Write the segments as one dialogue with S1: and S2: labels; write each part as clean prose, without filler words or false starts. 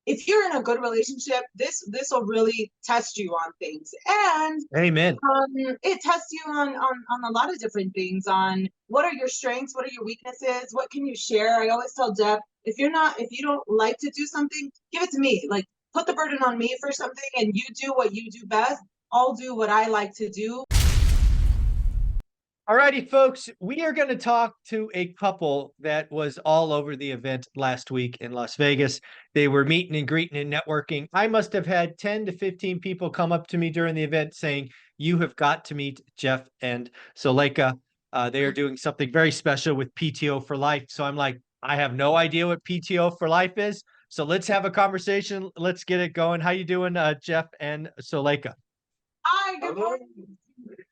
S1: if you're in a good relationship, this will really test you on things. And
S2: Amen.
S1: it tests you on a lot of different things, on what are your strengths, what are your weaknesses, what can you share. I always tell Jeff, if you don't like to do something, give it to me. Like, put the burden on me for something, and you do what you do best. I'll do what I like to do.
S2: All righty, folks, we are going to talk to a couple that was all over the event last week in Las Vegas. They were meeting and greeting and networking. I must have had 10 to 15 people come up to me during the event saying, you have got to meet Jeff and Suleika. They are doing something very special with PTO for Life. So I'm like, I have no idea what PTO for Life is. So let's have a conversation. Let's get it going. How you doing, Jeff and Suleika?
S1: Hi, good morning.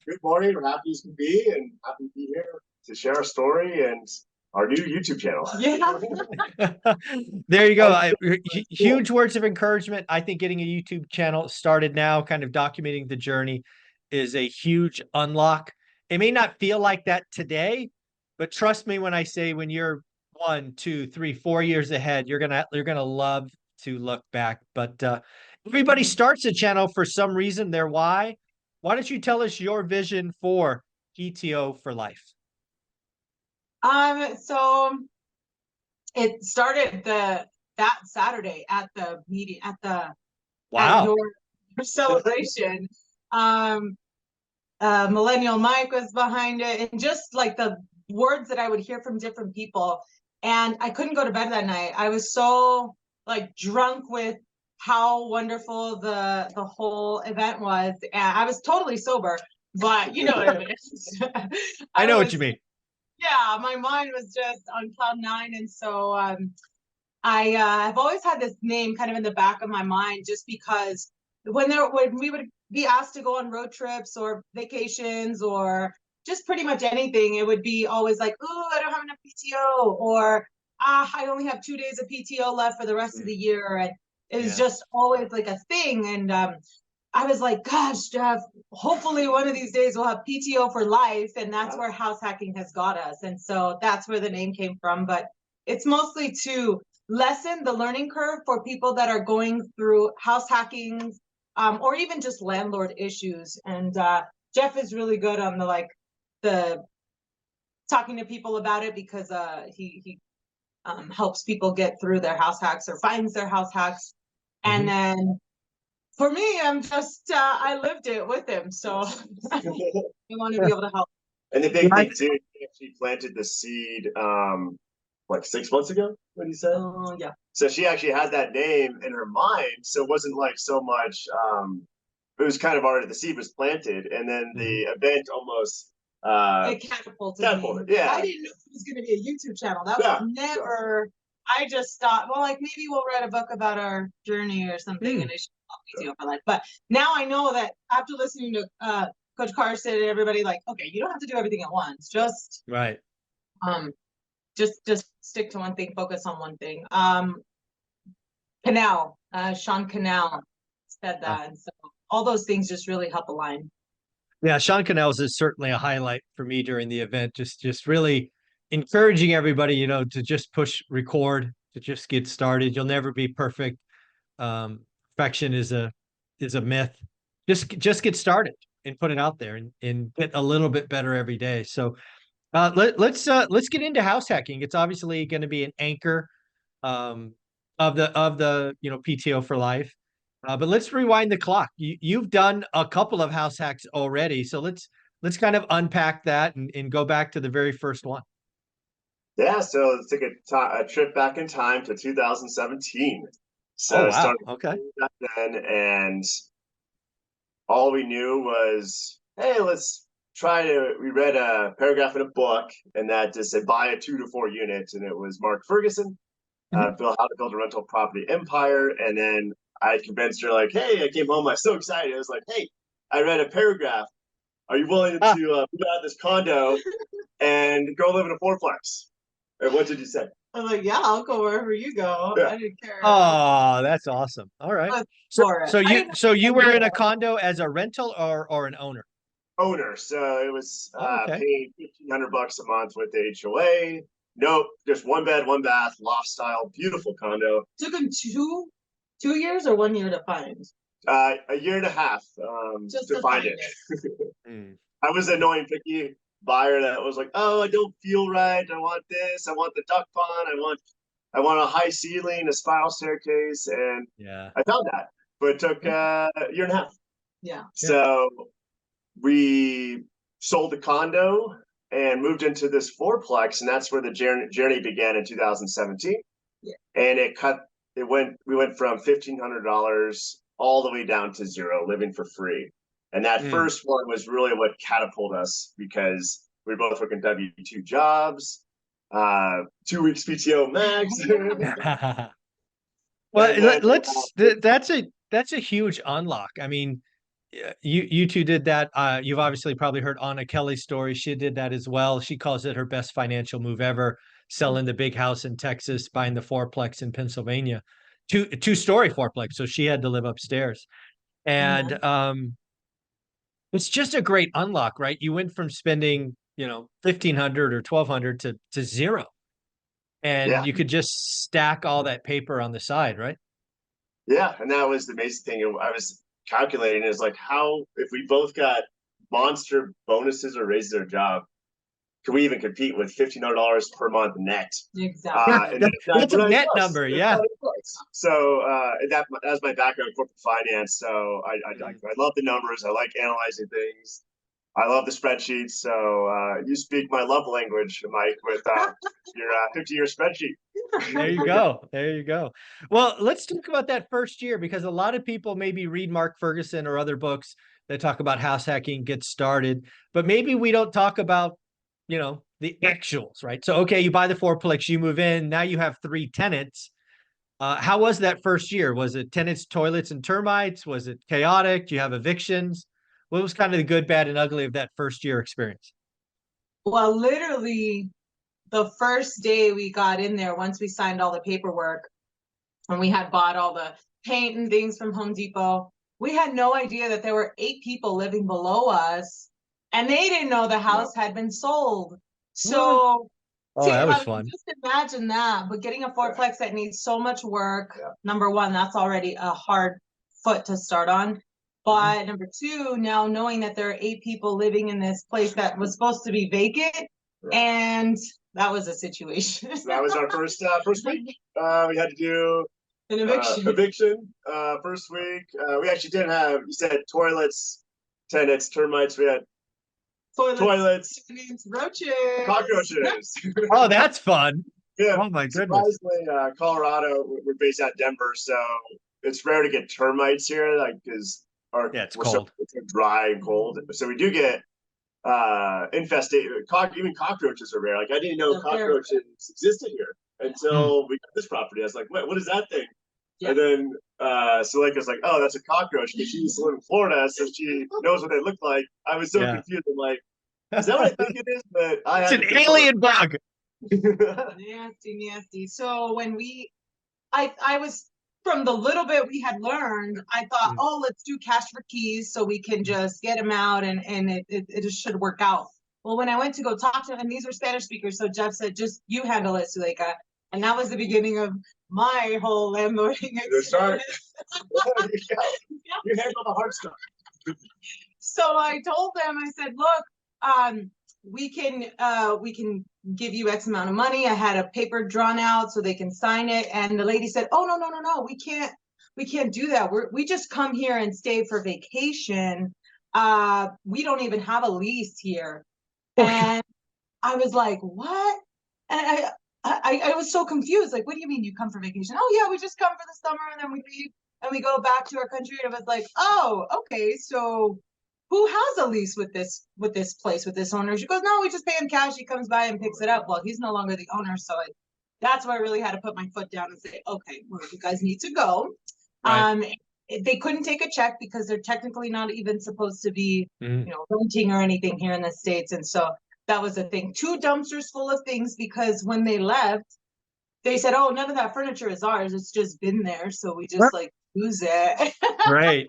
S3: Good morning. We're happy as can be, and happy to be here to share our story and our new YouTube channel.
S1: Yeah.
S2: There you go. Huge words of encouragement. I think getting a YouTube channel started now, kind of documenting the journey, is a huge unlock. It may not feel like that today, but trust me when I say, when you're 1, 2, 3, 4 years ahead, you're gonna love to look back. But everybody starts a channel for some reason. Their why. Why don't you tell us your vision for PTO for Life?
S1: So it started that Saturday at the meeting, at your celebration. Millennial Mike was behind it, and just like the words that I would hear from different people. And I couldn't go to bed that night. I was so like drunk with how wonderful the whole event was. And I was totally sober, but you know what it is.
S2: I know what you mean.
S1: Yeah, my mind was just on cloud nine. And so I've always had this name kind of in the back of my mind, just because when we would be asked to go on road trips or vacations or just pretty much anything, it would be always like, oh, I don't have enough PTO, or I only have 2 days of PTO left for the rest of the year. And it was just always like a thing. And I was like, gosh, Jeff, hopefully one of these days we'll have PTO for life. And that's where house hacking has got us. And so that's where the name came from. But it's mostly to lessen the learning curve for people that are going through house hacking, or even just landlord issues. And Jeff is really good on the talking to people about it, because he helps people get through their house hacks or finds their house hacks. And then for me, I'm just I lived it with him, so I want to be able to help.
S3: And the big thing too, he actually planted the seed like 6 months ago, what he said.
S1: Oh yeah.
S3: So she actually had that name in her mind, so it wasn't like so much it was kind of already, the seed was planted, and then the event almost
S1: it catapulted me.
S3: Yeah,
S1: I didn't know it was going to be a YouTube channel. That was never. I just thought, well, like maybe we'll write a book about our journey or something, and it should be PTO for Life. But now I know that after listening to Coach Carson and everybody, like, okay, you don't have to do everything at once. Just just stick to one thing, focus on one thing. Sean Canal said that, and so all those things just really help align.
S2: Yeah, Sean Canals is certainly a highlight for me during the event. Just really encouraging everybody, to just push record, to just get started. You'll never be perfect. Perfection is a myth. Just get started and put it out there, and get a little bit better every day. So let's get into house hacking. It's obviously going to be an anchor of the PTO for Life. But let's rewind the clock. You've done a couple of house hacks already, so let's kind of unpack that and go back to the very first one.
S3: Yeah, so let's take a trip back in time to 2017. So
S2: wow. Okay.
S3: Back then, and all we knew was, hey, we read a paragraph in a book, and that just said buy a 2 to 4 units, and it was Mark Ferguson, how to build a rental property empire. And then I convinced her, like, hey, I came home, I was so excited. I was like, hey, I read a paragraph. Are you willing to move out of this condo and go live in a fourplex? Or what did you say?
S1: I was like, yeah, I'll go wherever you go. I didn't care.
S2: Oh, that's awesome. All right. So you were in a condo as a rental or an owner?
S3: Owner. So it was paid $1,500 a month with the HOA. Nope, just 1 bed, 1 bath, loft style, beautiful condo.
S1: Took him 2 2 years or 1 year to find?
S3: A year and a half
S1: Just
S3: to find it.
S2: Mm.
S3: I was an annoying picky buyer that was like, oh, I don't feel right. I want this. I want the duck pond. I want a high ceiling, a spiral staircase, and
S2: Yeah.
S3: I found that. But it took a year and a half.
S1: Yeah.
S3: So we sold the condo and moved into this fourplex, and that's where the journey began in 2017.
S1: Yeah.
S3: And we went from $1,500 all the way down to zero, living for free. And that first one was really what catapulted us, because we were both working W-2 jobs, 2 weeks PTO max.
S2: Well,
S3: then,
S2: that's a huge unlock. I mean, you two did that. You've obviously probably heard Anna Kelly's story. She did that as well. She calls it her best financial move ever, selling the big house in Texas, buying the fourplex in Pennsylvania, two-story fourplex. So she had to live upstairs. And it's just a great unlock, right? You went from spending, $1,500 or $1,200 to zero. And you could just stack all that paper on the side, right?
S3: Yeah, and that was the amazing thing. I was calculating is like, how, if we both got monster bonuses or raises our job, can we even compete with $1,500 per month net?
S1: Exactly.
S2: That's a net number, yeah.
S3: So that's my background in corporate finance. So I love the numbers. I like analyzing things. I love the spreadsheets. So you speak my love language, Mike, with your 50-year spreadsheet.
S2: There you go. There you go. Well, let's talk about that first year, because a lot of people maybe read Mark Ferguson or other books that talk about house hacking, get started, but maybe we don't talk about, the actuals, right? So, okay, you buy the fourplex, you move in, now you have 3 tenants. How was that first year? Was it tenants, toilets, and termites? Was it chaotic? Do you have evictions? What was kind of the good, bad, and ugly of that first year experience?
S1: Well, literally the first day we got in there, once we signed all the paperwork and we had bought all the paint and things from Home Depot, we had no idea that there were 8 people living below us, and they didn't know the house had been sold. So
S2: Oh, that was fun.
S1: just imagine that, but getting a fourplex that needs so much work, number one, that's already a hard foot to start on. But number two, now knowing that there are 8 people living in this place that was supposed to be vacant, and that was a situation.
S3: So that was our first week. We had to do
S1: an eviction.
S3: First week. We actually didn't have, you said toilets, tenants, termites. We had toilets,
S1: roaches,
S3: cockroaches.
S2: Oh, that's fun.
S3: Yeah.
S2: Oh my goodness.
S3: Surprisingly, Colorado, we're based out of Denver, so it's rare to get termites here, like, because
S2: it's cold.
S3: It's dry and cold. So we do get infestation. Even cockroaches are rare. Like, I didn't know cockroaches existed here until we got this property. I was like, what is that thing? Yeah. And then Suleika's like, oh, that's a cockroach, because she used to live in Florida, so she knows what they look like. I was so confused. I'm like, is that what I think it is? But
S2: it's an alien bug.
S1: Nasty. So when I was, from the little bit we had learned, I thought, oh, let's do cash for keys so we can just get them out, and it just should work out. Well, when I went to go talk to them, and these were Spanish speakers, so Jeff said, just you handle it, Suleika. And that was the beginning of my whole landlording experience.
S3: You handle the hard stuff.
S1: So I told them, I said, look, we can give you X amount of money. I had a paper drawn out so they can sign it. And the lady said, oh, no, we can't do that. We just come here and stay for vacation. We don't even have a lease here. And I was like, what? And I was so confused. Like, what do you mean you come for vacation? Oh yeah, we just come for the summer and then we leave and we go back to our country. And I was like, oh, okay. So who has a lease with this place, with this owner? She goes, no, we just pay him cash. He comes by and picks it up. Well, he's no longer the owner. So that's where I really had to put my foot down and say, okay, well, you guys need to go. Right. They couldn't take a check because they're technically not even supposed to be, renting or anything here in the States. And so that was the thing. 2 dumpsters full of things, because when they left, they said, oh, none of that furniture is ours. It's just been there. So we just use it.
S2: Right.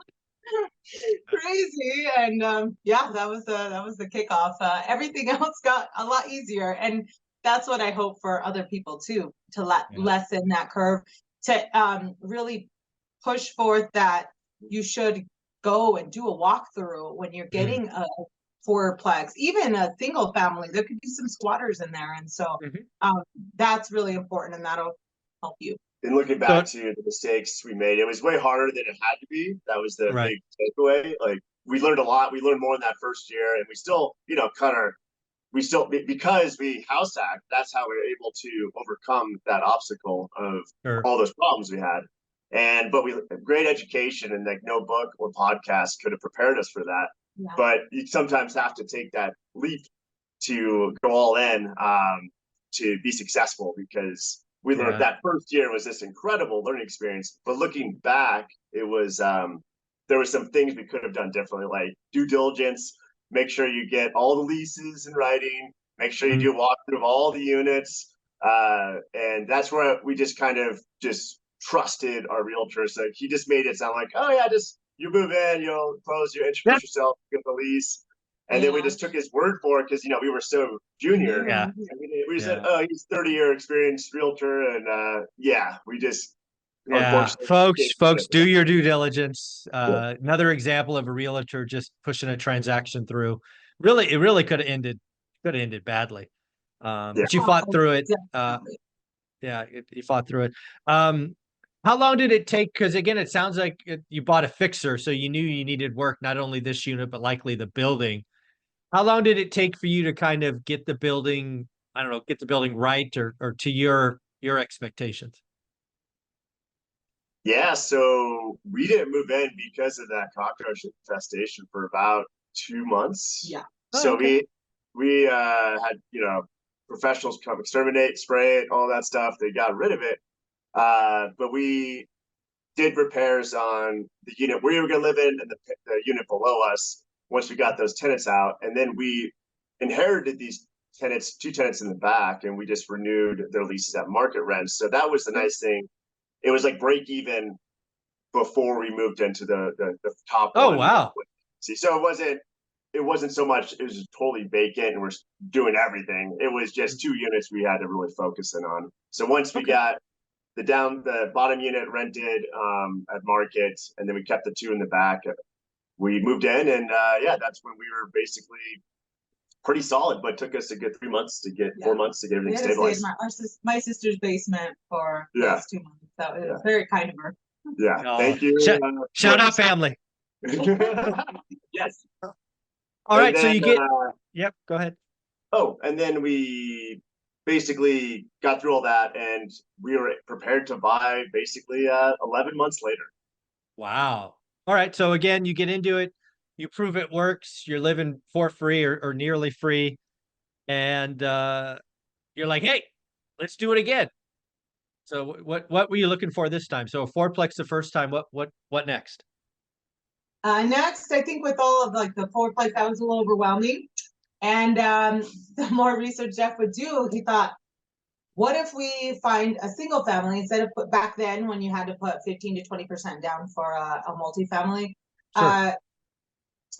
S1: Crazy. And that was the kickoff. Everything else got a lot easier. And that's what I hope for other people too, to lessen that curve, to really push forth that you should go and do a walkthrough when you're getting a fourplex, even a single family. There could be some squatters in there, and so that's really important, and that'll help you.
S3: And looking back to the mistakes we made, it was way harder than it had to be. That was the big takeaway. Like, we learned a lot. We learned more in that first year, and we still, because we house hacked, that's how we were able to overcome that obstacle of all those problems we had. But we great education, and like no book or podcast could have prepared us for that. Yeah. But you sometimes have to take that leap to go all in to be successful, because we learned that first year was this incredible learning experience. But looking back, it was there were some things we could have done differently, like due diligence. Make sure you get all the leases in writing. Make sure you do a walkthrough of all the units. And that's where we just kind of just trusted our realtor. So he just made it sound like, oh yeah, just you move in, you'll close, you introduce yourself, get the lease. And then we just took his word for it, because we were so junior.
S2: Yeah.
S3: And we said, oh, he's 30-year experienced realtor, and we just
S2: folks, do your due diligence. Another example of a realtor just pushing a transaction through. It really could have ended badly. But you fought through it. You fought through it. How long did it take? Because again, it sounds like you bought a fixer, so you knew you needed work, not only this unit, but likely the building. How long did it take for you to kind of get the building, right or to your expectations?
S3: Yeah, so we didn't move in because of that cockroach infestation for about 2 months.
S1: Yeah.
S3: So we had professionals come exterminate, spray it, all that stuff. They got rid of it. But we did repairs on the unit we were going to live in, and the unit below us once we got those tenants out. And then we inherited these tenants, 2 tenants in the back, and we just renewed their leases at market rent. So that was the nice thing. It was like break even before we moved into the top.
S2: Oh, wow.
S3: So it wasn't so much, it was just totally vacant and we're doing everything. It was just 2 units we had to really focus in on. So once we got the bottom unit rented at market, and then we kept the 2 in the back, we moved in, and that's when we were basically pretty solid, but took us a good 3 months to get 4 months to get everything stabilized.
S1: My sister's basement for those 2 months. So it was very kind of her.
S3: Yeah. Thank you.
S2: Shout out family.
S3: Yes.
S2: All right. So you get, go ahead.
S3: Oh, and then we basically got through all that, and we were prepared to buy basically 11 months later.
S2: Wow. All right. So again, you get into it, you prove it works, you're living for free or nearly free, and you're like, hey, let's do it again. So what were you looking for this time? So a fourplex the first time. What next?
S1: Next, I think with all of like the fourplex, that was a little overwhelming. And the more research Jeff would do, he thought, what if we find a single family instead of back then when you had to put 15 to 20% down for a multifamily? Sure.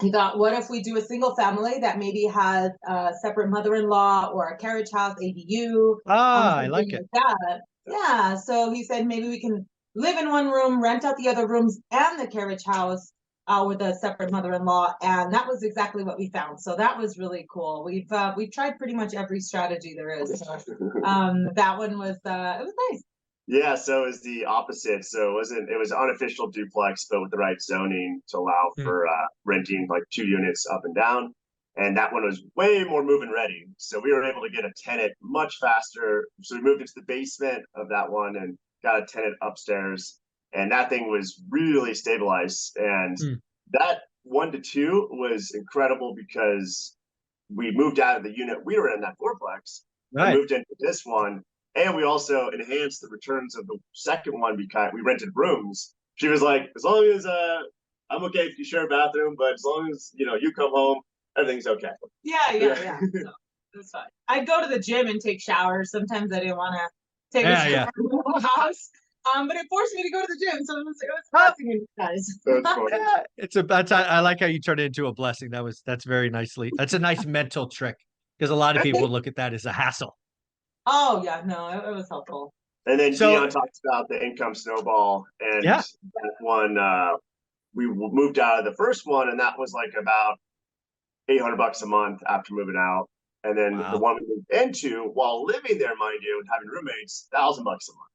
S1: He thought, what if we do a single family that maybe has a separate mother-in-law or a carriage house, ADU?
S2: I like it.
S1: That. Yeah. So he said maybe we can live in one room, rent out the other rooms and the carriage house with a separate mother-in-law, and that was exactly what we found. So that was really cool. We've tried pretty much every strategy there is. So, that one was it was nice.
S3: Yeah, so it was the opposite. So it was unofficial duplex, but with the right zoning to allow for renting like 2 units up and down. And that one was way more move-in ready. So we were able to get a tenant much faster. So we moved into the basement of that one and got a tenant upstairs. And that thing was really stabilized. And that 1 to 2 was incredible, because we moved out of the unit we were in, that fourplex, and moved into this one. And we also enhanced the returns of the second one because we rented rooms. She was like, as long as I'm okay if you share a bathroom, but as long as you come home, everything's okay.
S1: Yeah. So that's fine. I'd go to the gym and take showers. Sometimes I didn't want to take a shower in the house. But it forced me to go to the gym, so it was a blessing in disguise.
S2: I like how you turned it into a blessing. That's very nicely. That's a nice mental trick, because a lot of people look at that as a hassle.
S1: Oh yeah, no, it was helpful.
S3: And then Dion talks about the income snowball, and one, we moved out of the first one, and that was like about $800 a month after moving out. And then the
S2: Wow.
S3: one we moved into while living there, mind you, and having roommates, $1,000 a month.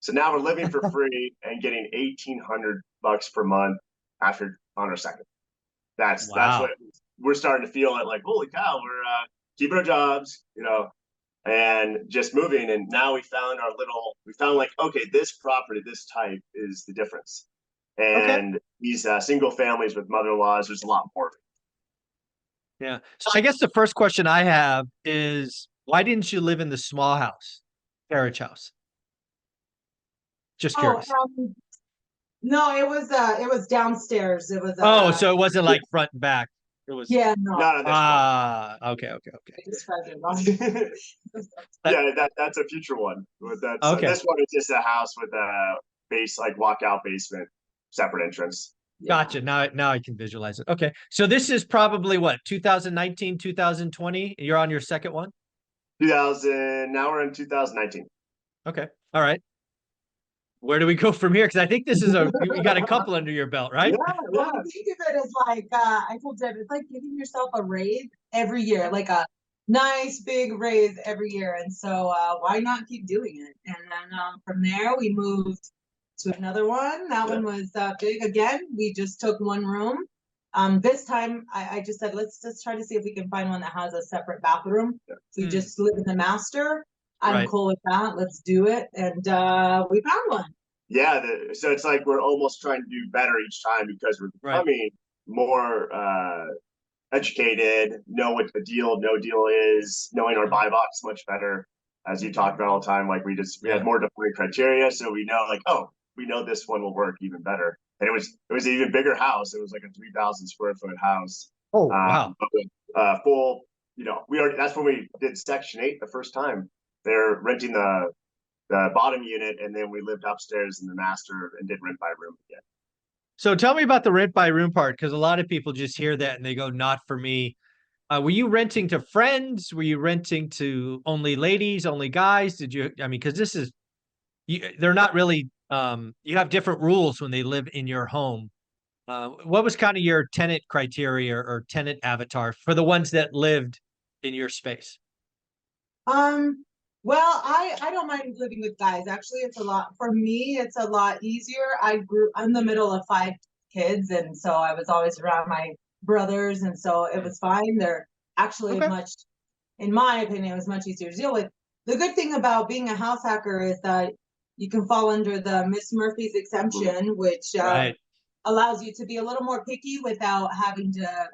S3: So now we're living for free and getting $1,800 per month on our second. That's what we're starting to feel like, holy cow, we're keeping our jobs, and just moving. And now we found like, okay, this property, this type is the difference. And these single families with mother-in-laws, there's a lot more.
S2: Yeah. So I guess the first question I have is, why didn't you live in the small house, carriage house? Just curious.
S1: No, it was downstairs. It was
S2: So it wasn't like front and back. It was
S1: no.
S2: Okay.
S3: Yeah, that's a future one. This one is just a house with a walkout basement, separate entrance.
S2: Gotcha. Now I can visualize it. Okay. So this is probably what, 2019, 2020? You're on your second one?
S3: 2000. Now we're in 2019.
S2: Okay. All right. Where do we go from here? Because I think this is you got a couple under your belt, right?
S1: Yeah. Well, I think of it as like, I told Deb, it's like giving yourself a raise every year, like a nice big raise every year. And so why not keep doing it? And then from there, we moved to another one. That one was big again. We just took one room. This time I just said, let's just try to see if we can find one that has a separate bathroom. We just live in the master. I'm cool with that. Let's do it. And we found one. Yeah.
S3: So it's like we're almost trying to do better each time because we're becoming more educated, know what the deal, no deal is, knowing our buy box much better. As you talk about all the time, like we had more defined criteria. So we know like, we know this one will work even better. And it was an even bigger house. It was like a 3,000 square foot house.
S2: Oh, wow.
S3: With, full, that's when we did Section 8 the first time. They're renting the bottom unit, and then we lived upstairs in the master and did rent by room again.
S2: So tell me about the rent by room part, because a lot of people just hear that and they go, not for me. Were you renting to friends? Were you renting to only ladies, only guys? Because this is, they're not really, you have different rules when they live in your home. What was kind of your tenant criteria or tenant avatar for the ones that lived in your space?
S1: Well, I don't mind living with guys. Actually, for me, it's a lot easier. I'm the middle of 5 kids, and so I was always around my brothers, and so it was fine. They're actually in my opinion, it was much easier to deal with. The good thing about being a house hacker is that you can fall under the Miss Murphy's exemption, which allows you to be a little more picky without having to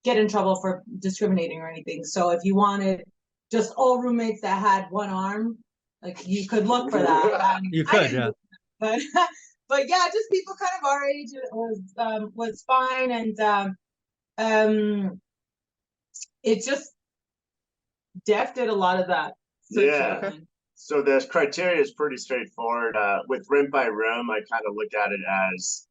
S1: get in trouble for discriminating or anything. So if you wanted just all roommates that had one arm, like you could look for that.
S2: You could, yeah.
S1: But yeah, just people kind of our age was fine, and it just Def did a lot of that.
S3: So the criteria is pretty straightforward. With rent by room, I kind of look at it as,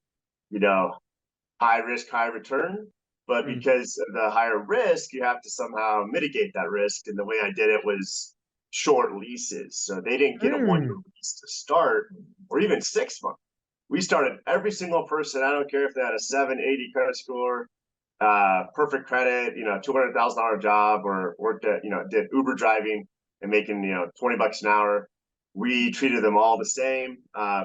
S3: high risk, high return. But because of the higher risk, you have to somehow mitigate that risk. And the way I did it was short leases. So they didn't get a 1-year lease to start, or even 6 months. We started every single person. I don't care if they had a 780 credit score, perfect credit, $200,000 job, or worked at, did Uber driving and making, $20 an hour. We treated them all the same.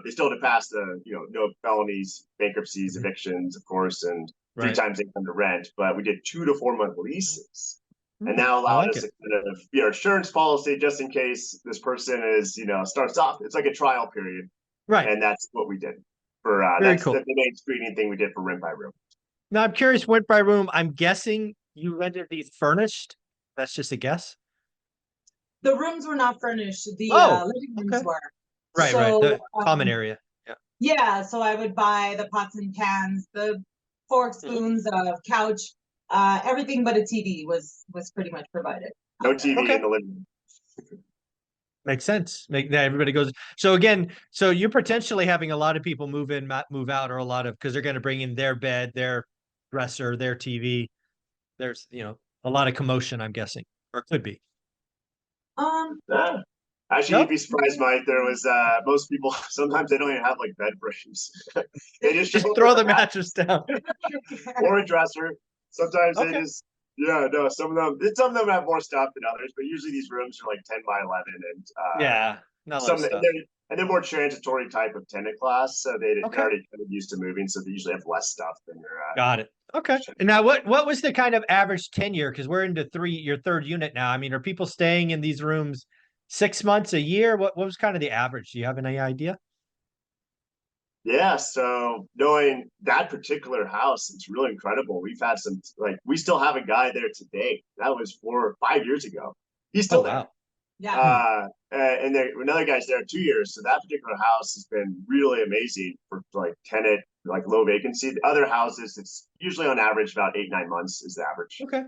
S3: They still had to pass the, no felonies, bankruptcies, evictions, of course, and 3 times income to rent, but we did 2 to 4 month leases, and now allowed us to kind of be our insurance policy just in case this person is, starts off. It's like a trial period, and that's what we did for. That's the main screening thing we did for rent by room.
S2: Now I'm curious, rent by room. I'm guessing you rented these furnished. That's just a guess.
S1: The rooms were not furnished. The living rooms were.
S2: Right. The common area.
S1: Yeah. So I would buy the pots and pans, the forks, spoons, couch, everything but a TV was pretty much provided.
S3: No TV in the living room.
S2: Makes sense. Everybody goes. So again, you're potentially having a lot of people move in, move out, or because they're going to bring in their bed, their dresser, their TV. There's a lot of commotion, I'm guessing, or could be.
S3: I Actually, you'd be surprised, Mike. There was most people. Sometimes they don't even have like bed frames. They just
S2: Just
S3: show up
S2: throw
S3: with
S2: the
S3: a mat
S2: mattress down.
S3: or a dresser. Sometimes they
S2: Okay.
S3: just yeah no. Some of them have more stuff than others, but usually these rooms are like 10 by 11, and
S2: Yeah, not a lot
S3: some
S2: of stuff.
S3: they're more transitory type of tenant class, so they're
S2: Okay.
S3: already kind of used to moving, so they usually have less stuff than your
S2: Got it. Okay. And now what was the kind of average tenure? Because we're into your third unit now. I mean, are people staying in these rooms 6 months, a year? What was kind of the average? Do you have any idea?
S3: Yeah, so knowing that particular house, it's really incredible. We've had some like we still have a guy there today. That was 4 or 5 years ago. He's
S2: Oh
S3: still there.
S2: wow.
S1: Yeah.
S3: And there another guy's there 2 years. So that particular house has been really amazing for like tenant, like low vacancy. The other houses, it's usually on average about 8, 9 months is the average.
S2: Okay.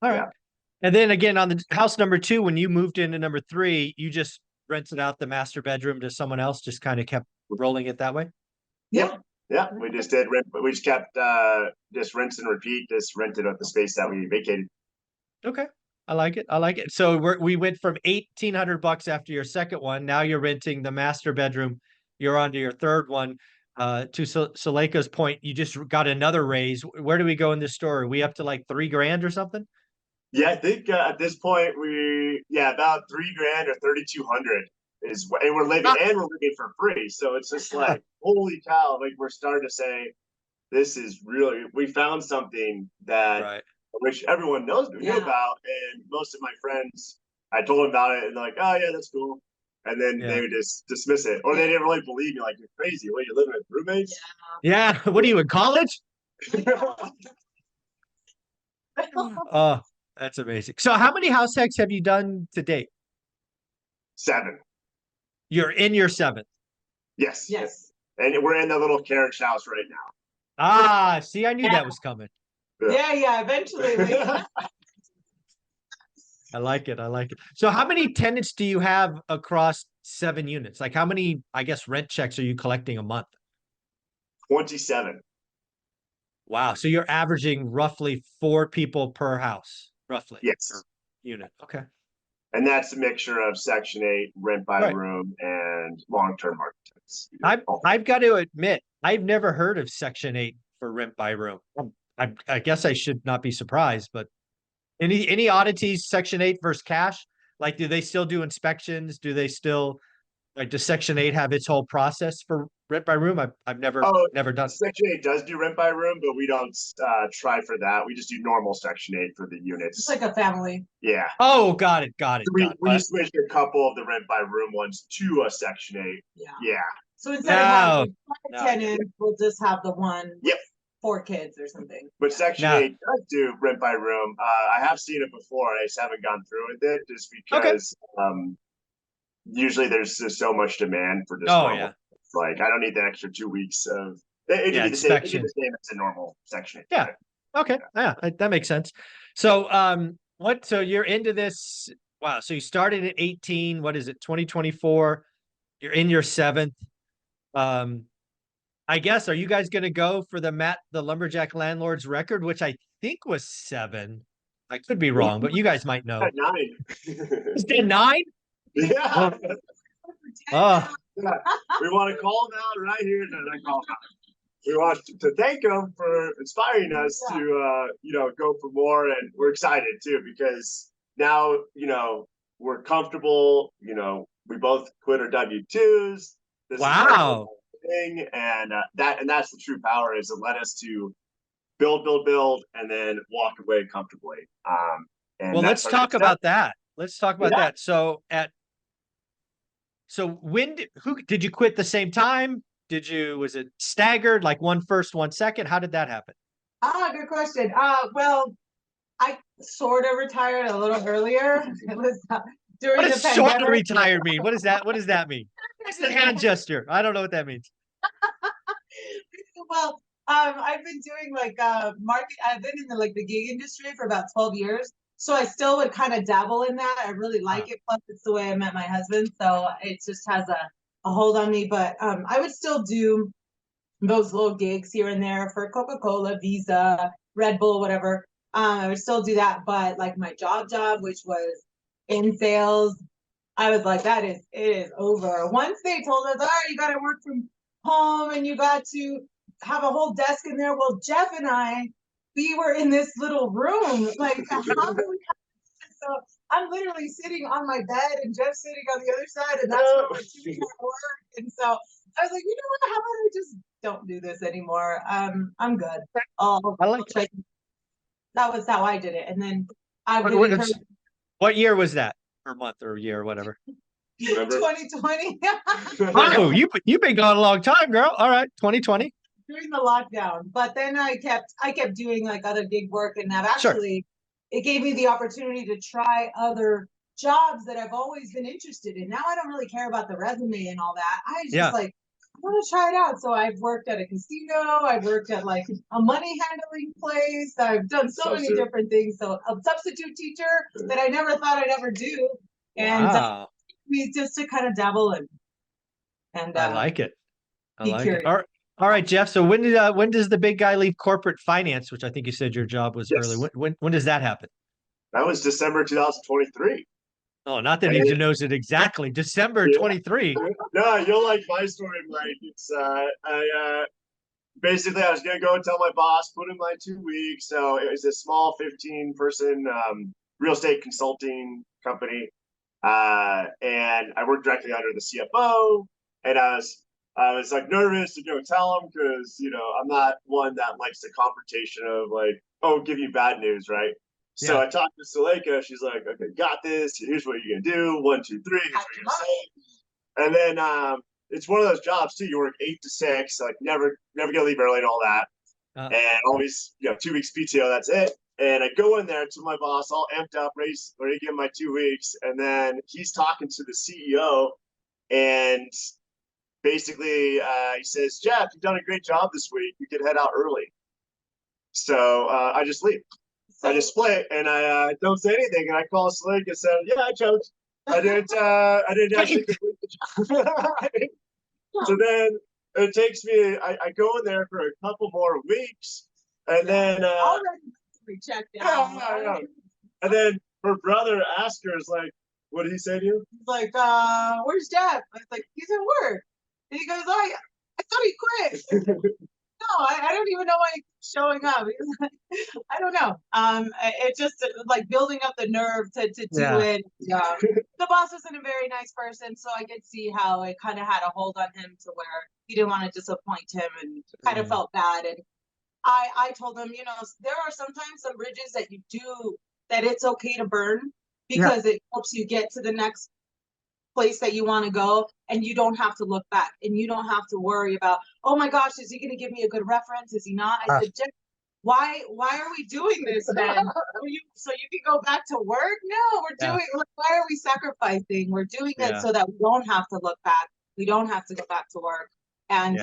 S2: All right.
S3: Yeah.
S2: And then again on the house number 2, when you moved into number 3, you just rented out the master bedroom to someone else, just kind of kept rolling it that way.
S1: Yeah.
S3: Yeah, we just did rent, but we just kept just rinse and repeat, just rented out the space that we vacated.
S2: Okay. I like it. I like it. So we went from $1,800 after your second one. Now you're renting the master bedroom. You're on to your third one. To Suleika's point, you just got another raise. Where do we go in this story? Are we up to like $3,000 or something?
S3: Yeah, I think at this point about $3,000 or 3,200 is what, and we're living for free. So it's just like holy cow! Like we're starting to say this is really we found something that
S2: Right.
S3: I wish everyone knew about. And most of my friends, I told them about it, and they're like, "Oh yeah, that's cool," and then they would just dismiss it, or they didn't really believe me. Like you're crazy. What, you living with roommates?
S2: Yeah. What are you in college? Oh, that's amazing. So how many house hacks have you done to date?
S3: 7.
S2: You're in your 7th.
S3: Yes.
S1: Yes.
S3: And we're in the little carriage house right now.
S2: Ah, see, I knew that was coming.
S1: Yeah. Eventually.
S2: I like it. I like it. So how many tenants do you have across 7 units? Like how many, I guess, rent checks are you collecting a month?
S3: 27.
S2: Wow. So you're averaging roughly 4 people per house, roughly.
S3: Yes.
S2: Per unit. Okay.
S3: And that's a mixture of Section 8, rent by
S2: Right.
S3: room, and long-term market tenants.
S2: I've got to admit, I've never heard of Section 8 for rent by room. I guess I should not be surprised, but any oddities, Section 8 versus cash? Like, do they still do inspections? Do they still like does Section 8 have its whole process for rent by room? I've never done.
S3: Section 8 does do rent by room, but we don't try for that. We just do normal Section 8 for the units.
S1: It's like a family.
S3: Yeah.
S2: Oh, got it.
S3: So we switched a couple of the rent by room ones to a Section 8. Yeah.
S1: So instead of having 5 tenants, we'll just have the one.
S3: Yep.
S1: 4 kids or something.
S3: But Section 8 does do rent by room. I have seen it before. I just haven't gone through with it just because usually there's just so much demand for just normal. Like I don't need the extra 2 weeks of it could be the same as a normal Section 8.
S2: Yeah. Okay. Yeah, that makes sense. So so you're into this. Wow. So you started at 18. What is it? 2024. You're in your 7th. I guess, are you guys going to go for the Lumberjack Landlord's record, which I think was 7? I could be wrong, but you guys might know.
S3: 9.
S2: Is it 9?
S3: Yeah.
S2: Oh.
S3: Yeah. We want to call them out right here. We want to thank them for inspiring us to, go for more. And we're excited too, because now, we're comfortable. We both quit our W-2s.
S2: Wow.
S3: Thing, and that's the true power is it led us to build, and then walk away comfortably. And
S2: well, let's talk about that. Let's talk about that. So when did you quit the same time? Was it staggered, like one first, one second? How did that happen?
S1: Good question. Well, I sort of retired a little earlier. It was during the pandemic.
S2: Sort of retired mean? What does that mean? It's the hand gesture. I don't know what that means.
S1: Well, I've been doing market. I've been in the gig industry for about 12 years. So I still would kind of dabble in that. I really like it. Plus it's the way I met my husband. So it just has a hold on me, but I would still do those little gigs here and there for Coca-Cola, Visa, Red Bull, whatever. I would still do that. But like my job, which was in sales, I was like, it is over. Once they told us, all right, you got to work from home and you got to have a whole desk in there. Well, Jeff and I, we were in this little room. Like, how do we? So I'm literally sitting on my bed and Jeff's sitting on the other side, and that's where we're doing our work. And so I was like, you know what? How about I just don't do this anymore? I'm good.
S2: I like
S1: I'll check. That was how I did it. And then I
S2: What,
S1: would
S2: what,
S1: encourage
S2: what year was that? Or month or year or whatever?
S1: 2020
S2: Oh, you've been gone a long time, girl. All right, 2020.
S1: during the lockdown. But then I kept doing like other gig work, and I've
S2: Sure.
S1: actually it gave me the opportunity to try other jobs that I've always been interested in. Now I don't really care about the resume and all that. I just
S2: Yeah.
S1: like I want to try it out. So I've worked at a casino, I've worked at like a money handling place, I've done so many different things. So a substitute teacher that I never thought I'd ever do. And
S2: Wow.
S1: me just to kind of dabble and
S2: I like it. I
S1: be
S2: like
S1: curious.
S2: it. All right, Jeff. So when does the big guy leave corporate finance, which I think you said your job was early?
S3: Yes.
S2: When does that happen?
S3: That was December 2023.
S2: Oh, not that he knows it exactly. December 23.
S3: No, you'll like my story, Mike. It's basically I was gonna go and tell my boss, put in my 2 weeks. So it was a small 15-person real estate consulting company. And I worked directly under the CFO, and I was like nervous to go tell him because I'm not one that likes the confrontation of like, oh, give you bad news, right? So
S2: Yeah.
S3: I talked to Suleika. She's like, okay, got this. Here's what you're gonna do. 1, 2, 3. Here's what you're gonna say. And then it's one of those jobs too. You work 8 to 6, like never gonna leave early and all that, and always 2 weeks PTO. That's it. And I go in there to my boss, all amped up, ready to give him my 2 weeks, and then he's talking to the CEO, and basically he says, "Jeff, you've done a great job this week. You could head out early." So I just leave. I just split, and I don't say anything, and I call Slick and said, "Yeah, I choked. I didn't actually complete the job." So then it takes me. I go in there for a couple more weeks, and then
S1: already checked out.
S3: yeah. And then her brother asked her, "Is like, what did he say to you?"
S1: He's like, where's Jeff? I was like, he's at work. And he goes, I thought he quit. No, I don't even know why he's showing up. I don't know. It just like building up the nerve to do it. The boss wasn't a very nice person, so I could see how it kind of had a hold on him to where he didn't want to disappoint him and kind of felt bad. And I told him, there are sometimes some bridges that you do that it's okay to burn because it helps you get to the next place that you want to go, and you don't have to look back, and you don't have to worry about, oh my gosh, is he going to give me a good reference? Is he not? I said, Jeff, why are we doing this then? So you can go back to work? No, we're doing, why are we sacrificing? We're doing it so that we don't have to look back. We don't have to go back to work. And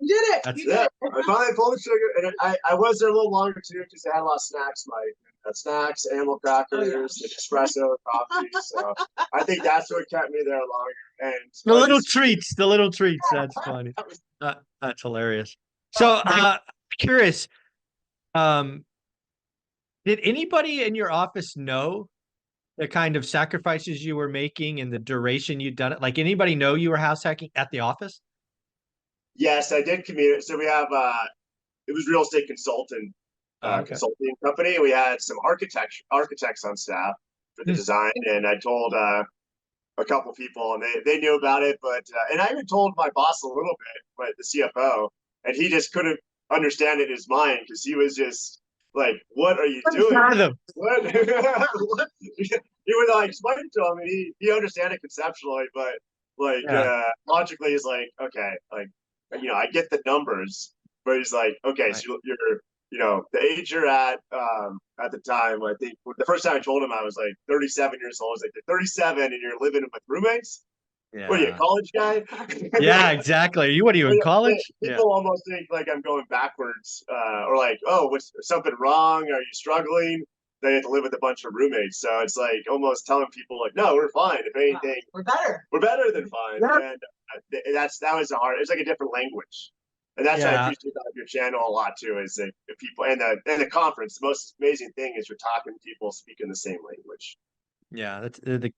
S1: you did it. You did it.
S3: I finally pulled the trigger, and I was there a little longer too because I had a lot of snacks, Mike. Snacks, animal crackers, espresso, coffee. So I think that's what kept me there longer. And
S2: the little treats. That's funny. That's hilarious. So curious, did anybody in your office know the kind of sacrifices you were making and the duration you'd done it? Like anybody know you were house hacking at the office?
S3: Yes, I did commute. So we have it was real estate consulting company. We had some architects on staff for the design, and I told a couple people, and they knew about it, but and I even told my boss a little bit, but the CFO, and he just couldn't understand it in his mind because he was just like, "What are you doing?" What? He would like explain it to him, and he understand it conceptually, but like logically, he's like, "Okay, like I get the numbers," but he's like, "Okay, so you're." The age you're at the time, I think the first time I told him I was like 37 years old. I was like, you're 37 and you're living with roommates? Yeah. What are you, a college guy?
S2: Yeah, exactly. What are you in college?
S3: People almost think like I'm going backwards or like, oh, what's something wrong? Are you struggling? They have to live with a bunch of roommates. So it's like almost telling people like, no, we're fine. If anything,
S1: we're better.
S3: We're better than fine. Yeah. And that was it's like a different language. And that's what I appreciate about your channel a lot too, is that people and the conference, the most amazing thing is you're talking to people speaking the same language.
S2: Yeah,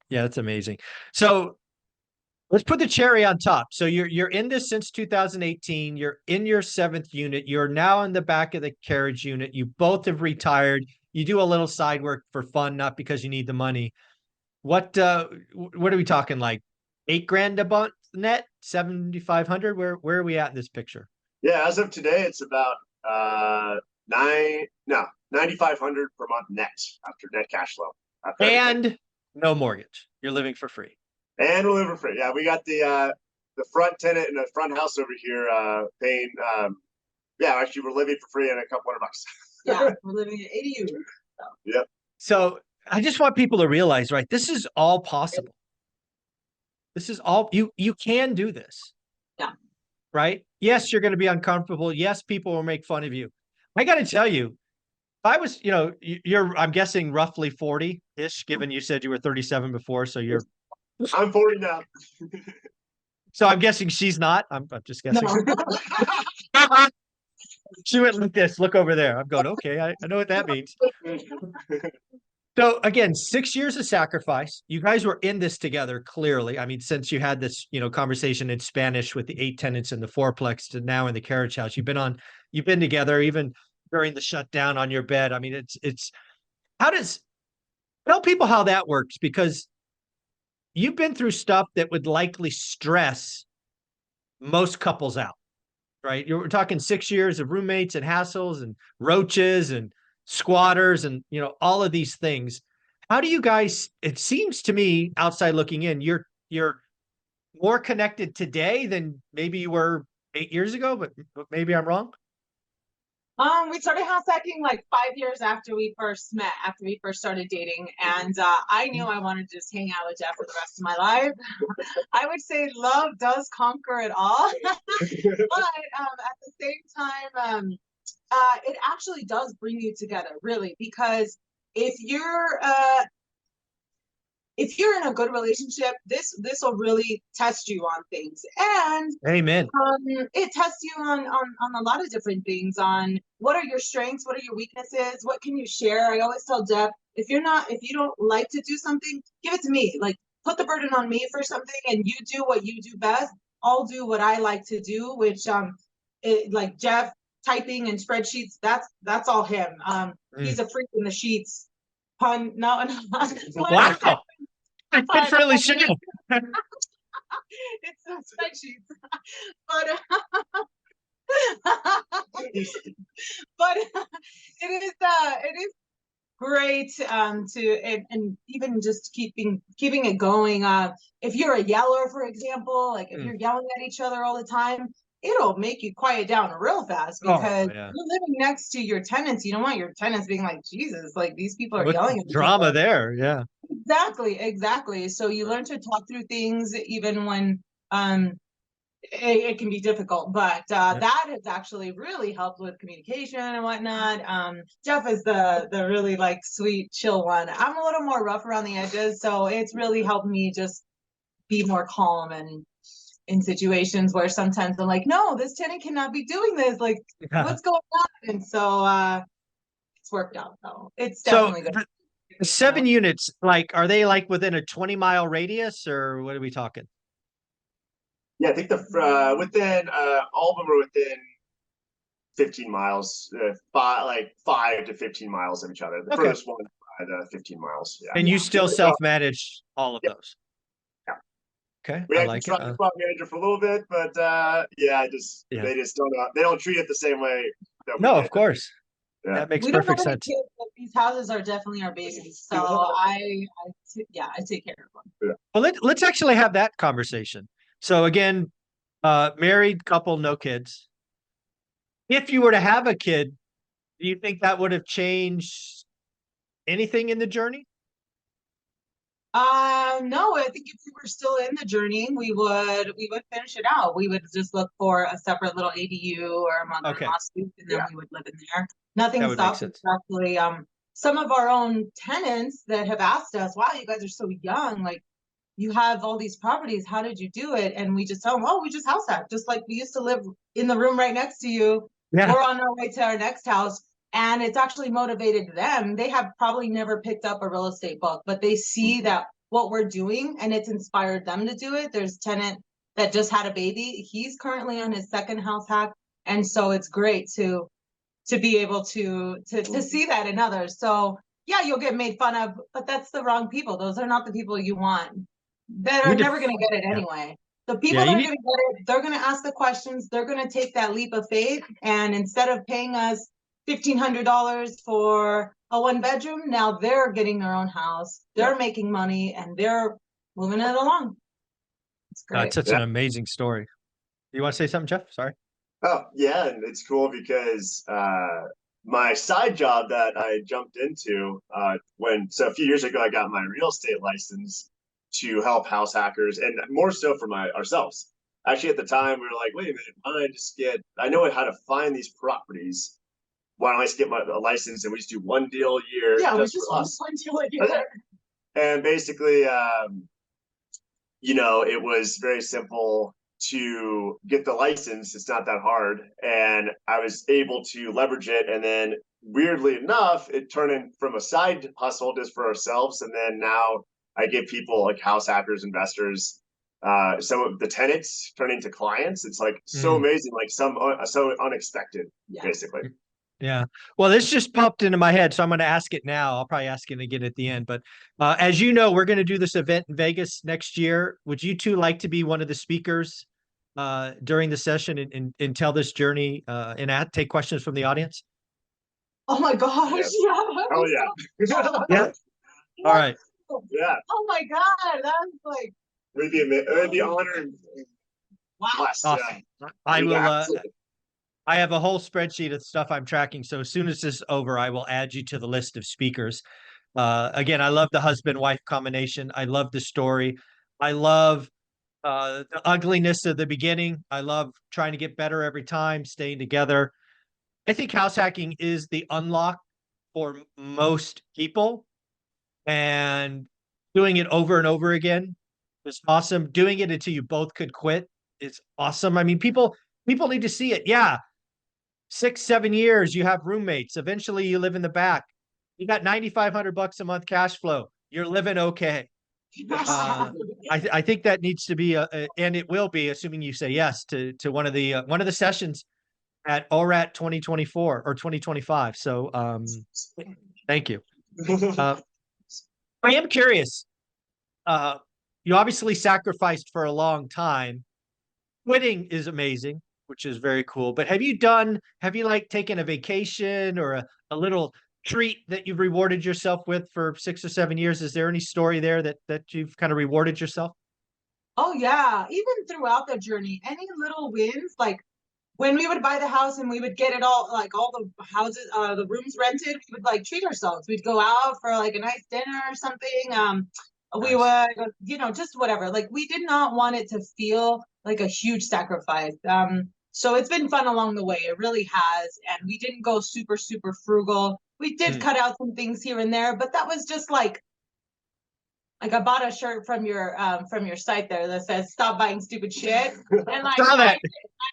S2: that's amazing. So let's put the cherry on top. So you're in this since 2018. You're in your 7th unit. You're now in the back of the carriage unit. You both have retired. You do a little side work for fun, not because you need the money. What are we talking, like 8 grand a month net, 7,500? Where are we at in this picture?
S3: Yeah, as of today, it's about 9,500 per month net after net cash flow.
S2: And no mortgage. You're living for free.
S3: And we're living for free. Yeah, we got the front tenant in the front house over here paying. Yeah, actually, we're living for free and a couple $100.
S1: Yeah, we're living at ADU. So.
S3: Yep.
S2: So I just want people to realize, right? This is all possible. This is all you can do this.
S1: Yeah.
S2: Right? Yes, you're going to be uncomfortable. Yes, people will make fun of you. I got to tell you, if I was, I'm guessing roughly 40-ish, given you said you were 37 before. So
S3: I'm 40 now.
S2: So I'm guessing she's not. I'm just guessing.
S1: No.
S2: She went like this, look over there. I'm going, okay, I know what that means. So again, 6 years of sacrifice. You guys were in this together, clearly. I mean, since you had this, conversation in Spanish with the 8 tenants in the fourplex to now in the carriage house, you've been together even during the shutdown on your bed. I mean, tell people how that works, because you've been through stuff that would likely stress most couples out, right? We're talking 6 years of roommates and hassles and roaches and squatters and, all of these things. How do you guys, it seems to me, outside looking in, you're more connected today than maybe you were 8 years ago, but maybe I'm wrong.
S1: We started house hacking like 5 years after we first met, after we first started dating. And I knew I wanted to just hang out with Jeff for the rest of my life. I would say love does conquer it all. But at the same time, it actually does bring you together, really, because if you're in a good relationship, this will really test you on things. And
S2: Amen.
S1: it tests you on a lot of different things, on what are your strengths, what are your weaknesses, what can you share. I always tell Jeff, if you don't like to do something, give it to me. Like, put the burden on me for something, and you do what you do best. I'll do what I like to do, which like Jeff typing and spreadsheets, that's all him. He's a freak in the sheets. Pun, no.
S2: Wow. I really should.
S1: It's a spreadsheet, but it is great and even just keeping it going. If you're a yeller, for example, like if you're yelling at each other all the time, it'll make you quiet down real fast, because you're living next to your tenants. You don't want your tenants being like, Jesus, like these people are yelling at
S2: drama there. Yeah.
S1: Exactly. So you learn to talk through things even when it can be difficult, but that has actually really helped with communication and whatnot. Jeff is the really like sweet, chill one. I'm a little more rough around the edges, so it's really helped me just be more calm and in situations where sometimes I'm like, no, this tenant cannot be doing this. Like, what's going on? And so it's worked out. So it's definitely good.
S2: The 7 units, like, are they like within a 20-mile radius, or what are we talking?
S3: Yeah, I think within all of them are within 15 miles, 5 to 15 miles of each other. The furthest one is 15 miles. Yeah.
S2: And you still self-manage all of those?
S3: Yeah.
S2: Okay,
S3: we
S2: I
S3: had
S2: like
S3: to try the spot manager for a little bit, but they just don't treat it the same way.
S2: No, of course.
S3: Yeah.
S2: That makes
S1: we
S2: perfect
S1: don't have
S2: sense.
S1: Any kids, but these houses are definitely our babies, so I take care of them.
S3: Yeah.
S2: Well, let's actually have that conversation. So again, married couple, no kids. If you were to have a kid, do you think that would have changed anything in the journey?
S1: No, I think if we were still in the journey, we would finish it out. We would just look for a separate little ADU or a mother-in-law suite, and then we would live in there. Nothing stops us. Actually, some of our own tenants that have asked us, wow, you guys are so young, like you have all these properties, how did you do it? And we just tell them, oh, we just house hacked, just like we used to live in the room right next to you.
S2: Yeah.
S1: We're on our way to our next house. And it's actually motivated them. They have probably never picked up a real estate book, but they see that what we're doing and it's inspired them to do it. There's a tenant that just had a baby. He's currently on his second house hack. And so it's great to be able to see that in others. So yeah, you'll get made fun of, but that's the wrong people. Those are not the people you want. That are never going to get it anyway. The people that are going to get it, they're going to ask the questions. They're going to take that leap of faith. And instead of paying us $1,500 for a 1-bedroom, now they're getting their own house. They're making money and they're moving it along. It's great.
S2: It's such an amazing story. You want to say something, Jeff? Sorry.
S3: Oh, yeah, and it's cool because my side job that I jumped into so a few years ago, I got my real estate license to help house hackers, and more so for ourselves. Actually, at the time, we were like, wait a minute, why don't I just I know how to find these properties. Why don't I just get a license and we just do one deal a year?
S1: Yeah, we just want one deal a year.
S3: And basically, it was very simple to get the license. It's not that hard. And I was able to leverage it. And then weirdly enough, it turned in from a side hustle just for ourselves. And then now I give people like house hackers, investors, some of the tenants turn into clients. It's like so amazing, like so unexpected, basically.
S2: Yeah. Well, this just popped into my head, so I'm going to ask it now. I'll probably ask it again at the end. But as you know, we're going to do this event in Vegas next year. Would you two like to be one of the speakers during the session and tell this journey and take questions from the audience?
S1: Oh my gosh.
S3: Yes.
S1: Yeah.
S3: Oh, yeah.
S2: Yeah. All right.
S3: Yeah.
S1: Oh my God. That's like.
S3: It would be honored.
S1: Wow.
S3: Blessed,
S2: Awesome.
S3: yeah.
S2: I will. I have a whole spreadsheet of stuff I'm tracking. So as soon as this is over, I will add you to the list of speakers. Again, I love the husband-wife combination. I love the story. I love the ugliness of the beginning. I love trying to get better every time, staying together. I think house hacking is the unlock for most people, and doing it over and over again is awesome. Doing it until you both could quit is awesome. I mean, people need to see it. Yeah. 6-7 years, you have roommates. Eventually you live in the back. You got $9,500 a month cash flow. You're living okay. I think that needs to be and it will be, assuming you say yes to one of the sessions at ORaaT 2024 or 2025. So thank you. I am curious. You obviously sacrificed for a long time. Quitting is amazing, which is very cool. But have you like taken a vacation or a little treat that you've rewarded yourself with for 6 or 7 years? Is there any story there that you've kind of rewarded yourself?
S1: Oh yeah. Even throughout the journey, any little wins, like when we would buy the house and we would get it all, like all the houses, the rooms rented, we would like treat ourselves. We'd go out for like a nice dinner or something. We would, just whatever. Like we did not want it to feel like a huge sacrifice. So it's been fun along the way. It really has. And we didn't go super, super frugal. We did cut out some things here and there, but that was just like I bought a shirt from your site there that says "Stop buying stupid shit," and like I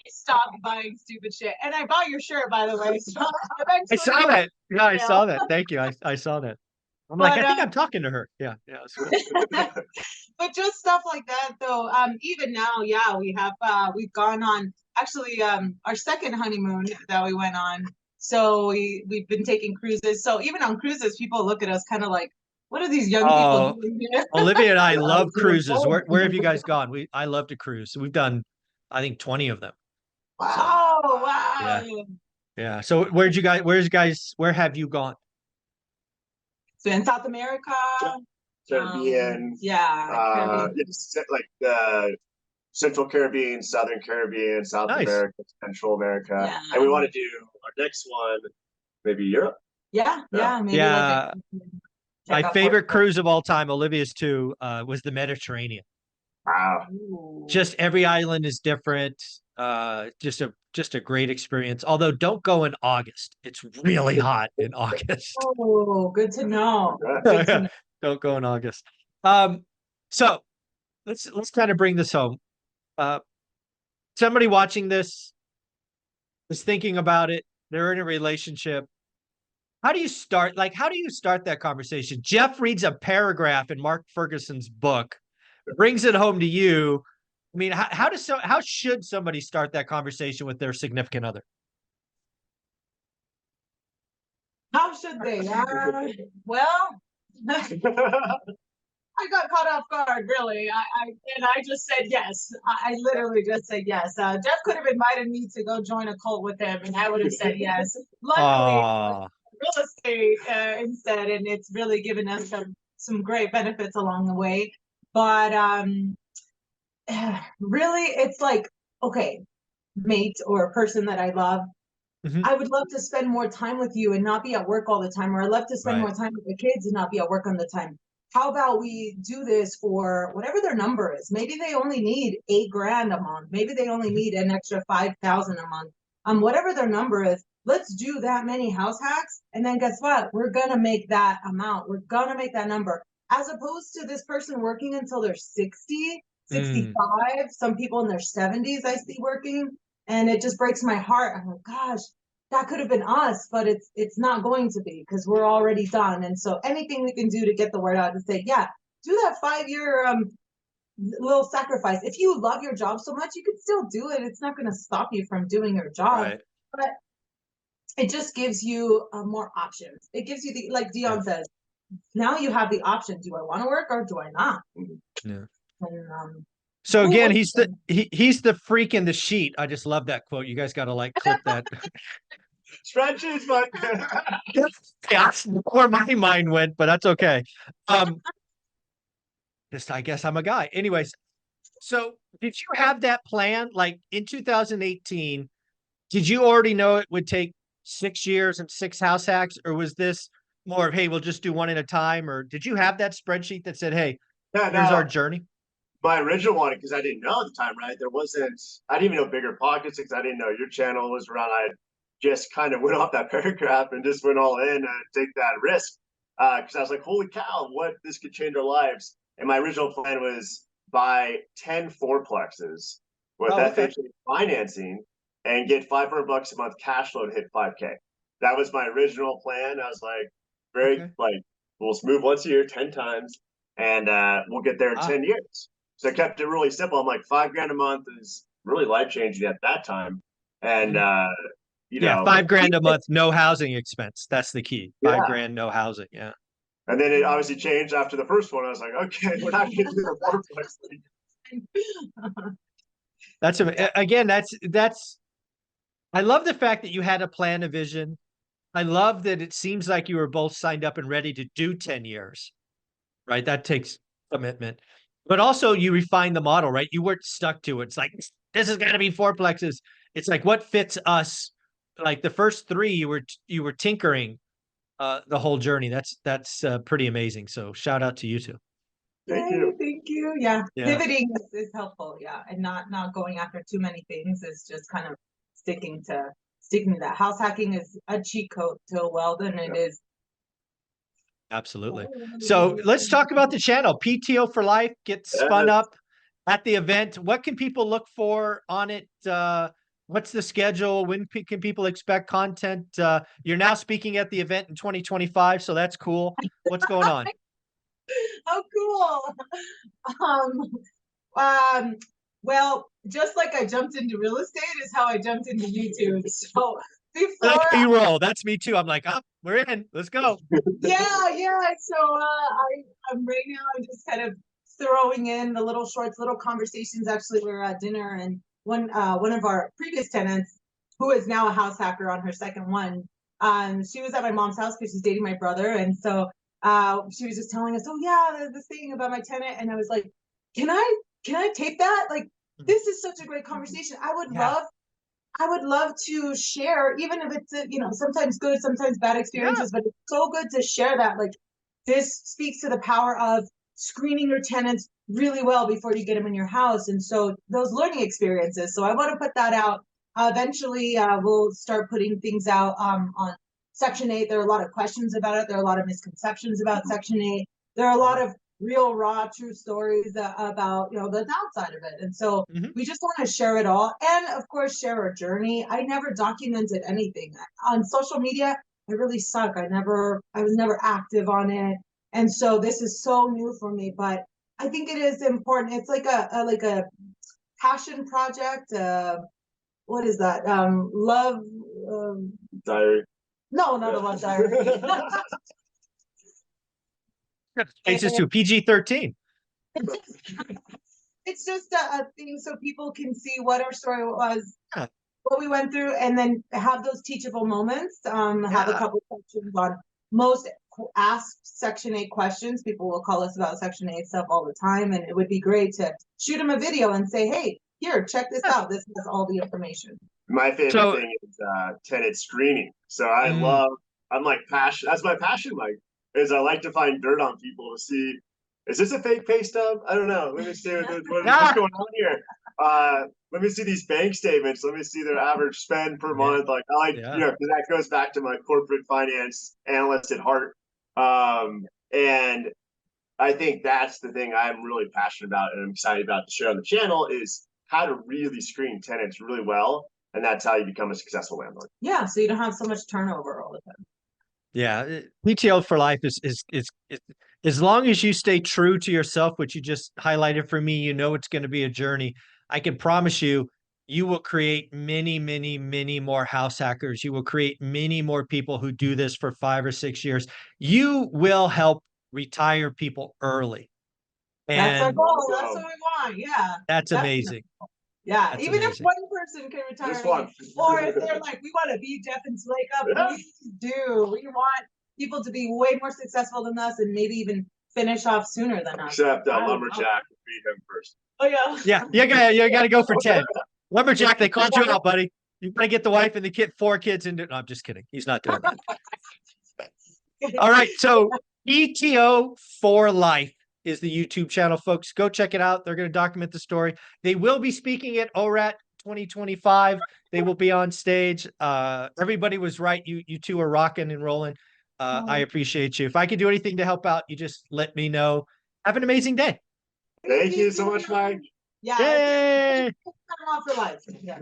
S1: stopped buying stupid shit. And I bought your shirt, by the way. So
S2: I saw that. Yeah, I saw that. Thank you. I saw that. I'm like, I think I'm talking to her. Yeah.
S1: But just stuff like that, though. Even now, yeah, we've gone on actually our second honeymoon that we went on. So we've been taking cruises. So even on cruises, people look at us kind of like, what are these young people doing here?
S2: Olivia and I love cruises. Where have you guys gone? I love to cruise. We've done, I think, 20 of them.
S1: Wow! So, wow!
S2: Yeah. So where have you gone?
S1: So in South America,
S3: Caribbean,
S1: Caribbean.
S3: like the Central Caribbean, Southern Caribbean, South America, Central America, and we want to do our next one, maybe Europe.
S1: Maybe
S2: my favorite cruise of all time, Olivia's too, was the Mediterranean.
S3: Wow!
S2: Just every island is different. Just a great experience. Although don't go in August. It's really hot in August.
S1: Oh, good to know.
S2: Don't go in August. So let's kind of bring this home. Somebody watching this is thinking about it. They're in a relationship. how do you start? Like, how do you start that conversation? Jeff reads a paragraph in Mark Ferguson's book, brings it home to you. I mean, how should somebody start that conversation with their significant other?
S1: How should they? Well, I got caught off guard, really. I just said yes. I literally just said yes. Jeff could have invited me to go join a cult with him, and I would have said yes. Luckily, real estate instead, and it's really given us some great benefits along the way. But really, it's like, okay, mate or person that I love. I would love to spend more time with you and not be at work all the time, or I love to spend more time with the kids and not be at work all the time. How about we do this for whatever their number is? Maybe they only need $8,000 a month. Maybe they only need an extra 5,000 a month. Whatever their number is, let's do that many house hacks. And then guess what? We're going to make that amount. We're going to make that number, as opposed to this person working until they're 60, 65. Some people in their 70s I see working, and it just breaks my heart. I'm like, gosh, that could have been us, but it's not going to be, because we're already done. And so anything we can do to get the word out and say, yeah, do that 5-year little sacrifice. If you love your job so much, you can still do it. It's not going to stop you from doing your job, but it just gives you more options. It gives you the, like Dion says, now you have the option. Do I want to work or do I not?
S2: Yeah.
S1: And,
S2: so again, he's the freak in the sheet. I just love that quote. You guys got to like clip that.
S3: Spreadsheets, but
S2: that's where my mind went, but that's okay. Just I guess I'm a guy. Anyways, so did you have that plan like in 2018? Did you already know it would take 6 years and 6 house hacks, or was this more of, hey, we'll just do one at a time? Or did you have that spreadsheet that said, hey, here's our journey?
S3: My original one, because I didn't know at the time, right? I didn't even know Bigger Pockets, because I didn't know your channel was around. I just kind of went off that paragraph and just went all in and take that risk. Because I was like, holy cow, this could change our lives. And my original plan was buy 10 fourplexes with FHA financing and get $500 a month cash flow to hit 5K. That was my original plan. I was like, we'll move once a year, 10 times, and we'll get there in 10 years. So I kept it really simple. I'm like, $5,000 a month is really life-changing at that time. And, you know,
S2: $5,000 a month, no housing expense. That's the key. $5,000, no housing. Yeah.
S3: And then it obviously changed after the first one. I was like, okay, we're not going to do the fourplex.
S2: That's again, that's, I love the fact that you had a plan, a vision. I love that it seems like you were both signed up and ready to do 10 years, right? That takes commitment. But also you refine the model, right? You weren't stuck to it. It's like, this is going to be fourplexes. It's like, what fits us? Like the first 3, you were tinkering the whole journey. That's pretty amazing. So shout out to you two.
S3: Thank you.
S1: Thank you. Yeah. Pivoting is helpful. Yeah. And not going after too many things. Is just kind of sticking to that. House hacking is a cheat code to Weldon. It is.
S2: Absolutely. So let's talk about the channel. PTO for Life gets spun up at the event. What can people look for on it? What's the schedule? When can people expect content? You're now speaking at the event in 2025, so that's cool. What's going on?
S1: Oh, cool. Well, just like I jumped into real estate is how I jumped into YouTube. So before
S2: you roll, that's me too. I'm like, we're in. Let's go.
S1: Yeah. So I'm right now. I'm just kind of throwing in the little shorts, little conversations. Actually, we were at dinner, and one of our previous tenants, who is now a house hacker on her second one, she was at my mom's house because she's dating my brother, and so she was just telling us, oh yeah, there's this thing about my tenant, and I was like, can I tape that? Like, this is such a great conversation. I would love to share, even if it's sometimes good, sometimes bad experiences, but it's so good to share that. Like, this speaks to the power of screening your tenants really well before you get them in your house. And so those learning experiences. So I want to put that out. Eventually, we'll start putting things out on Section 8. There are a lot of questions about it. There are a lot of misconceptions about Section 8. There are a lot of real, raw, true stories about, the downside of it. And so we just want to share it all. And of course, share our journey. I never documented anything on social media. I really suck. I was never active on it. And so this is so new for me, but I think it is important. It's like a passion project. What is that? Love,
S3: Diary.
S1: no, not a love diary.
S2: It's just to PG-13.
S1: It's just a thing so people can see what our story was,
S2: Yeah.
S1: what we went through, and then have those teachable moments. Have a
S2: Yeah.
S1: couple sections on most asked Section 8 questions. People will call us about Section 8 stuff all the time, and it would be great to shoot them a video and say, hey, here, check this out. This has all the information.
S3: My favorite thing is tenant screening. So I'm like passion. That's my passion. Like, is I like to find dirt on people to see. Is this a fake pay stub? I don't know. Let me see what's going on here. Let me see these bank statements. Let me see their average spend per month. Like, I like, you know, because that goes back to my corporate finance analyst at heart. And I think that's the thing I'm really passionate about and I'm excited about to share on the channel is how to really screen tenants really well. And that's how you become a successful landlord.
S1: Yeah, so you don't have so much turnover all the time.
S2: Yeah, PTO for life is as long as you stay true to yourself, which you just highlighted for me, you know it's going to be a journey. I can promise you, you will create many, many, many more house hackers. You will create many more people who do this for 5 or 6 years. You will help retire people early.
S1: That's our
S2: And
S1: goal. That's what we want. Yeah.
S2: that's amazing.
S1: Yeah,
S2: That's
S1: even
S2: amazing.
S1: if one person can retire,
S3: Just one.
S1: or if they're like, we want to be Jeff and Slake up, we do. We want people to be way more successful than us and maybe even finish off sooner than us.
S3: Except Lumberjack would beat him first.
S1: Oh yeah.
S2: Yeah, you gotta go for 10. Lumberjack, they called you out, buddy. You gotta get the wife and the 4 kids into. No, I'm just kidding. He's not doing that. All right, so PTO for life is the YouTube channel, folks. Go check it out. They're going to document the story. They will be speaking at ORaaT 2025. They will be on stage. Everybody was right. You two are rocking and rolling. I appreciate you. If I can do anything to help out, you just let me know. Have an amazing day.
S3: Thank you so much, Mike.
S1: Yeah.
S2: Yay!
S1: It's for life. Yeah.